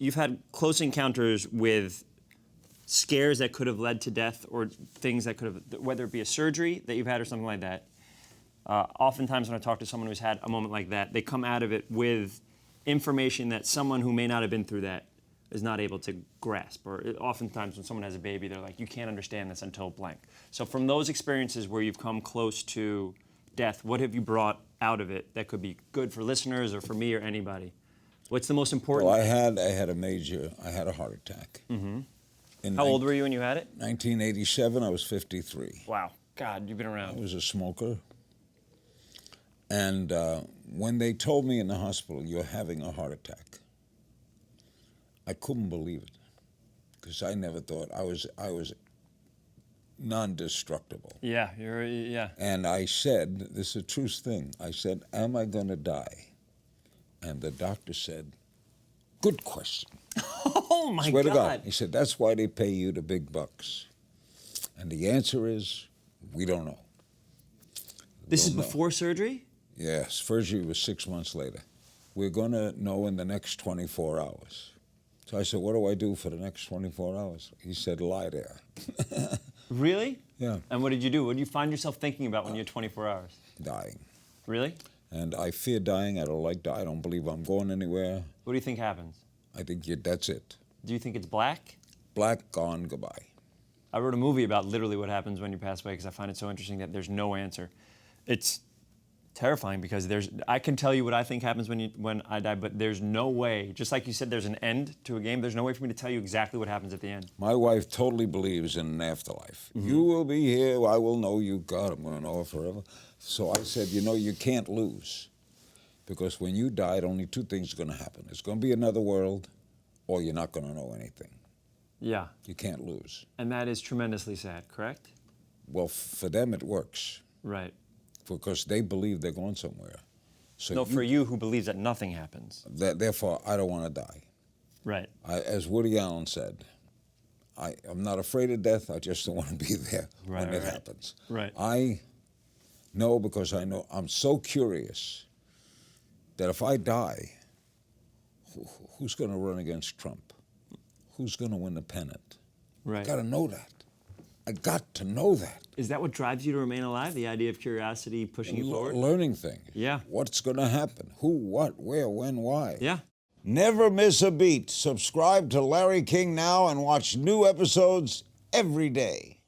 you've had close encounters with scares that could have led to death or things that could have, whether it be a surgery that you've had or something like that. Oftentimes when I talk to someone who's had a moment like that, they come out of it with information that someone who may not have been through that is not able to grasp. Or oftentimes when someone has a baby, they're like, you can't understand this until blank. So from those experiences where you've come close to death, what have you brought out of it that could be good for listeners or for me or anybody? What's the most important? Well, I had a heart attack. Mm-hmm. How old were you when you had it? 1987, I was 53. Wow. God, you've been around. I was a smoker. And when they told me in the hospital, you're having a heart attack, I couldn't believe it, because I never thought I was non-destructible. Yeah, And I said, this is a true thing, I said, am I going to die? And the doctor said, good question. Oh, my Swear God. to God. He said, that's why they pay you the big bucks. And the answer is, we don't know. This is before surgery? Yes, surgery was 6 months later. We're going to know in the next 24 hours. So I said, what do I do for the next 24 hours? He said, lie there. Really? Yeah. And what did you do? What did you find yourself thinking about when you had 24 hours? Dying. Really? And I fear dying. I don't like dying. I don't believe I'm going anywhere. What do you think happens? I think that's it. Do you think it's black? Black, gone, goodbye. I wrote a movie about literally what happens when you pass away because I find it so interesting that there's no answer. It's terrifying because I can tell you what I think happens when I die, but there's no way, just like you said, there's an end to a game, there's no way for me to tell you exactly what happens at the end. My wife totally believes in an afterlife. Mm-hmm. You will be here, I will know you. God, I'm going to know her forever. So I said, you can't lose. Because when you die, only two things are going to happen. It's going to be another world, or you're not going to know anything. Yeah. You can't lose. And that is tremendously sad, correct? Well, for them it works. Right. Because they believe they're going somewhere. So no, for you who believes that nothing happens. Therefore, I don't want to die. Right. As Woody Allen said, I'm not afraid of death, I just don't want to be there when it happens. Right. I know because I know, I'm so curious that if I die, who's going to run against Trump? Who's going to win the pennant? Right. I got to know that. I got to know that. Is that what drives you to remain alive? The idea of curiosity pushing you forward? Learning things. Yeah. What's going to happen? Who, what, where, when, why? Yeah. Never miss a beat. Subscribe to Larry King now and watch new episodes every day.